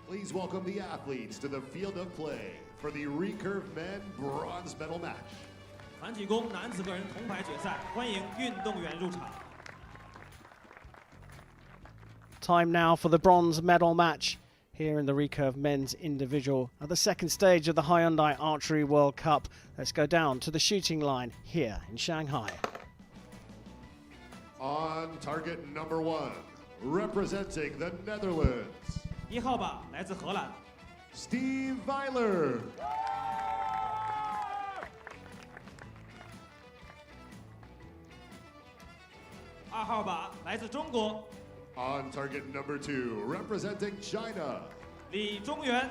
Please welcome the athletes to the field of play for the recurve men bronze medal match. 团体弓男子个人铜牌决赛，欢迎运动员入场。 Time now for the bronze medal match here in the recurve men's individual at the second stage of the Hyundai Archery World Cup. Let's go down to the shooting line here in Shanghai. On target number 1, representing the Netherlands. 1号靶来自荷兰， Steve Wijler. 2号靶来自中国， On target number 2, representing China. 李中原。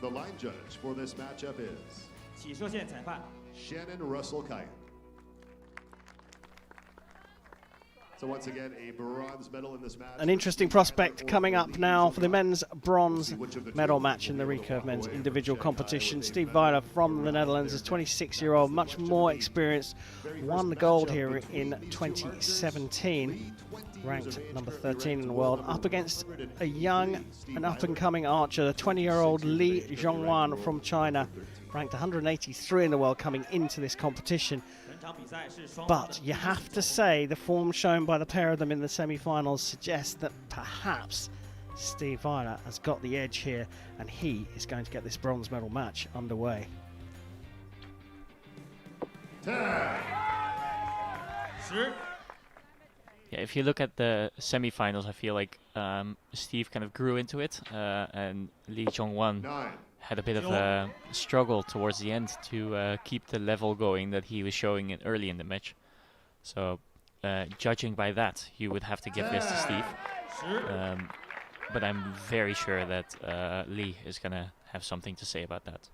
The line judge for this matchup is 起射线裁判 Shannon Russell Kite. So once again, a bronze medal in this match. An interesting prospect coming up now for the men's bronze medal match in the recurve men's individual competition. Steve Wijler from the Netherlands is 26-year-old, much more experienced, won the gold here in 2017, ranked number 13 in the world, up against a young and up-and-coming archer, the 20-year-old Li Zhongyuan from China, ranked 183 in the world coming into this competition. But you have to say the form shown by the pair of them in the semi-finals suggests that perhaps Steve Wijler has got the edge here and he is going to get this bronze medal match underway. Yeah, if you look at the semi-finals, I feel like Steve kind of grew into it, and Li Zhongyuan had a bit of a struggle towards the end to keep the level going that he was showing it early in the match. So, judging by that, you would have to give this to Steve. But I'm very sure that Li is going to have something to say about that.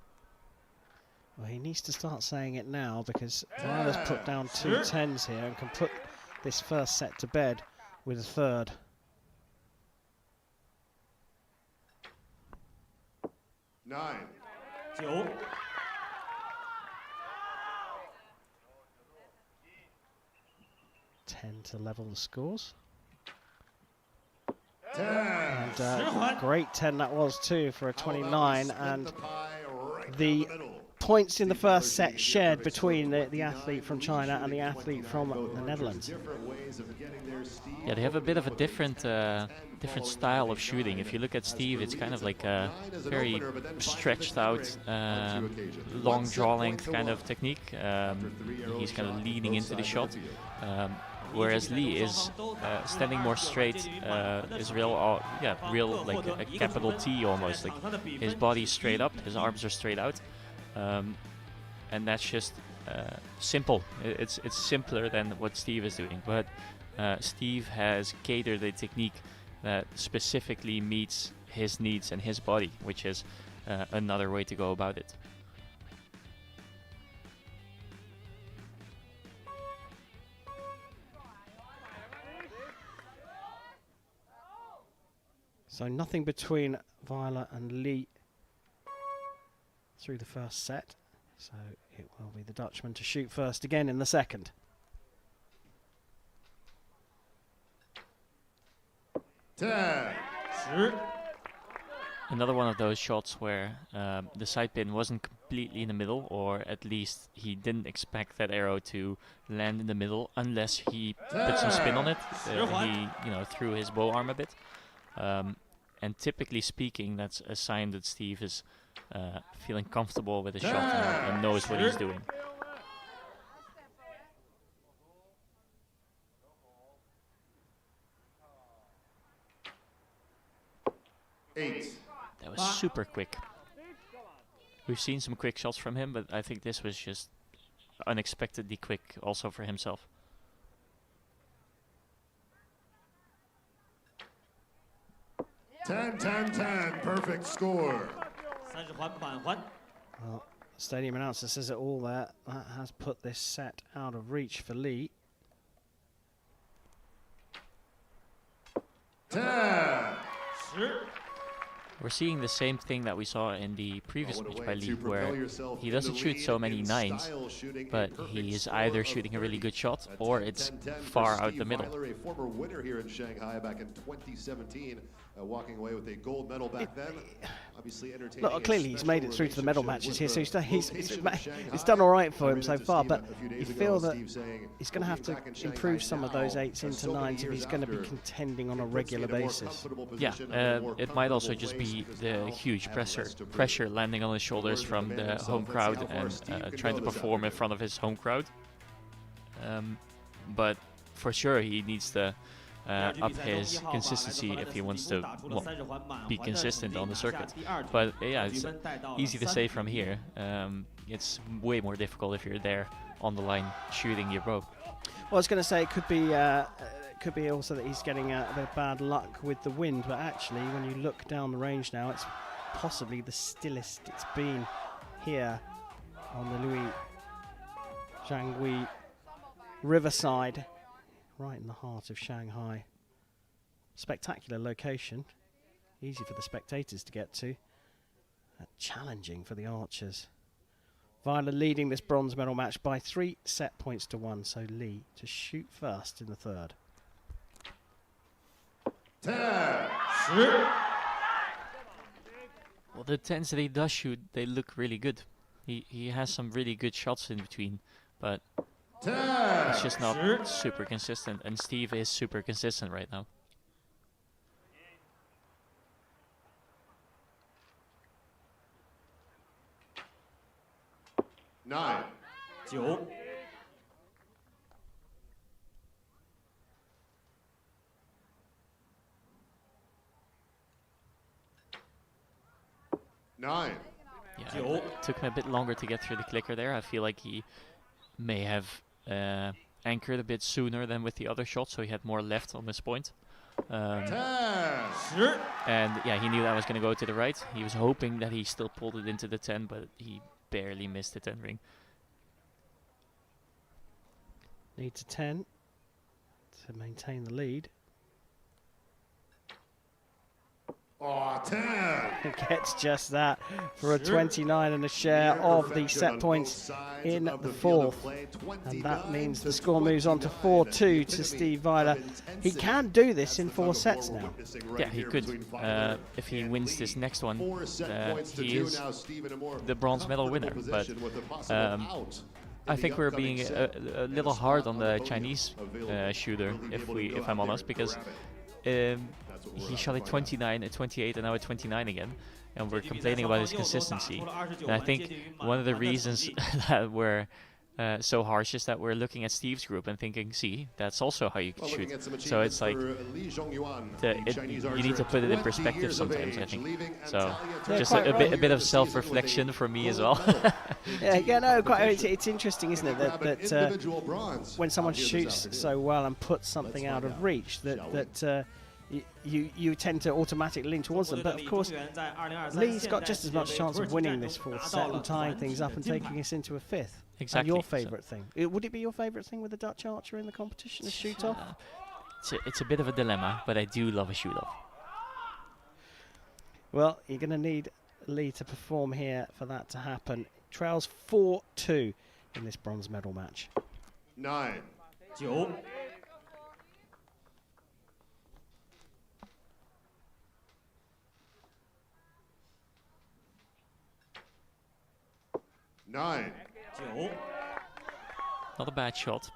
Well, he needs to start saying it now because Wijler's put down 2 10s here and can put this first set to bed with a third. Nine. 9。 10 to level the scores. 10. And great 10 that was too for a 29, and the points in the first set shared between the athlete from China and the athlete from the Netherlands. Yeah, they have a bit of a different style of shooting. If you look at Steve, it's kind of like a very stretched out, long draw length kind of technique. He's kind of leaning into the shot, whereas Li is standing more straight, is real like a capital T almost. Like his body's straight up, his arms are straight out, and that's just simple. It's simpler than what Steve is doing, but Steve has catered a technique that specifically meets his needs and his body, which is another way to go about it. So nothing between Wijler and Li through the first set. So it will be the Dutchman to shoot first again in the second. Another one of those shots where the side pin wasn't completely in the middle, or at least he didn't expect that arrow to land in the middle unless he put some spin on it. He threw his bow arm a bit. And typically speaking, that's a sign that Steve is feeling comfortable with the shot and knows what he's doing. That was super quick. We've seen some quick shots from him, but I think this was just unexpectedly quick also for himself. Ten, perfect score. Well, stadium announcer says it all there. That has put this set out of reach for Li. 10. We're seeing the same thing that we saw in the previous match by Li, where he doesn't shoot so many 9s, but he is either shooting a really good shot or it's far out the middle. Wijler, a former winner here in Shanghai back in 2017, walking away with a gold medal back then. Obviously entertaining. Look, clearly he's made it through to the medal matches here, so it's done all right for him so far, but you feel that he's going to have to improve some of those 8s into 9s if he's going to be contending on a regular basis. Yeah, it might also just be the huge pressure landing on his shoulders from the home crowd and trying to perform in front of his home crowd. But for sure he needs to up his consistency if he wants to be consistent on the circuit. But yeah, it's easy to say from here. It's way more difficult if you're there on the line shooting your bow. Well, I was going to say it could be also that he's getting a bit of bad luck with the wind, but actually when you look down the range now, it's possibly the stillest it's been here on the Li Zhongyuan riverside, right in the heart of Shanghai. Spectacular location, easy for the spectators to get to, challenging for the archers. Wijler leading this bronze medal match by 3 set points to 1, so Li to shoot first in the third. 10. Well, the 10s that he does shoot, they look really good. He has some really good shots in between, but it's just not super consistent, and Steve is super consistent right now. Nine. 9. 9. Yeah, it took him a bit longer to get through the clicker there. I feel like he may have anchored a bit sooner than with the other shot, so he had more left on this point. And yeah, he knew that was going to go to the right. He was hoping that he still pulled it into the 10, but he barely missed the 10 ring. Needs a 10 to maintain the lead. Oh, 10. Gets just that for a 29 and a share of the set points in the fourth. And that means the score moves on to 4-2 to Steve Wijler. He can do this in 4 sets now. Yeah, he could. If he wins this next one, he is the bronze medal winner. But I think we're being a little hard on the Chinese shooter, if I'm honest, because he shot at 29, at 28, and now at 29 again, and we're complaining about his consistency. And I think one of the reasons that we're so harsh is that we're looking at Steve's group and thinking, see, that's also how you shoot. So it's like, you need to put it in perspective sometimes, I think. So just a bit of self-reflection for me as well. Yeah, no, quite. It's interesting, isn't it, that when someone shoots so well and puts something out of reach, that you tend to automatically lean towards them. But of course, Li's got just as much chance of winning this 4th set and tying things up and taking us into a 5th. Exactly. And your favourite thing? Would it be your favourite thing with the Dutch archer in the competition, a shoot-off? It's a bit of a dilemma, but I do love a shoot-off. Well, you're going to need Li to perform here for that to happen. Trails 4-2 in this bronze medal match. 9. 9. 9. 9. Not a bad shot.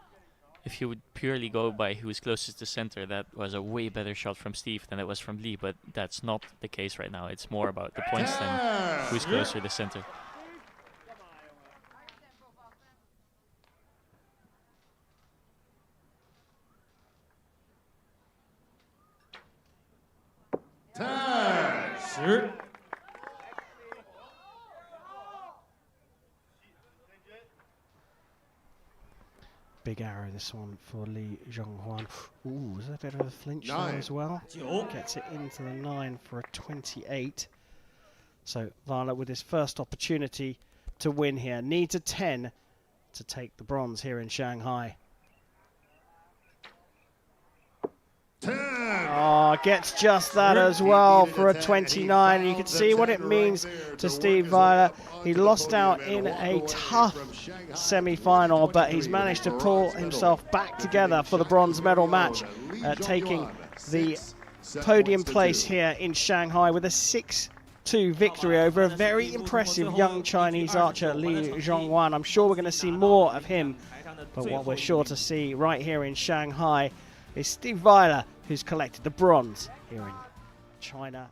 If you would purely go by who's closest to center, that was a way better shot from Steve than it was from Li, but that's not the case right now. It's more about the points than who's closer to center. Big arrow, this one for Li Zhongyuan. Ooh, is that a bit of a flinch there as well? 9. Gets it into the 9 for a 28. So Wijler with his first opportunity to win here. Needs a 10 to take the bronze here in Shanghai. 10. Oh, gets just that as well for a 29. You can see what it means to Steve Wijler. He lost out in a tough semi-final, but he's managed to pull himself back together for the bronze medal match, taking the podium place here in Shanghai with a 6-2 victory over a very impressive young Chinese archer, Li Zhongyuan. I'm sure we're going to see more of him, but what we're sure to see right here in Shanghai is Steve Wijler, who's collected the bronze here in China.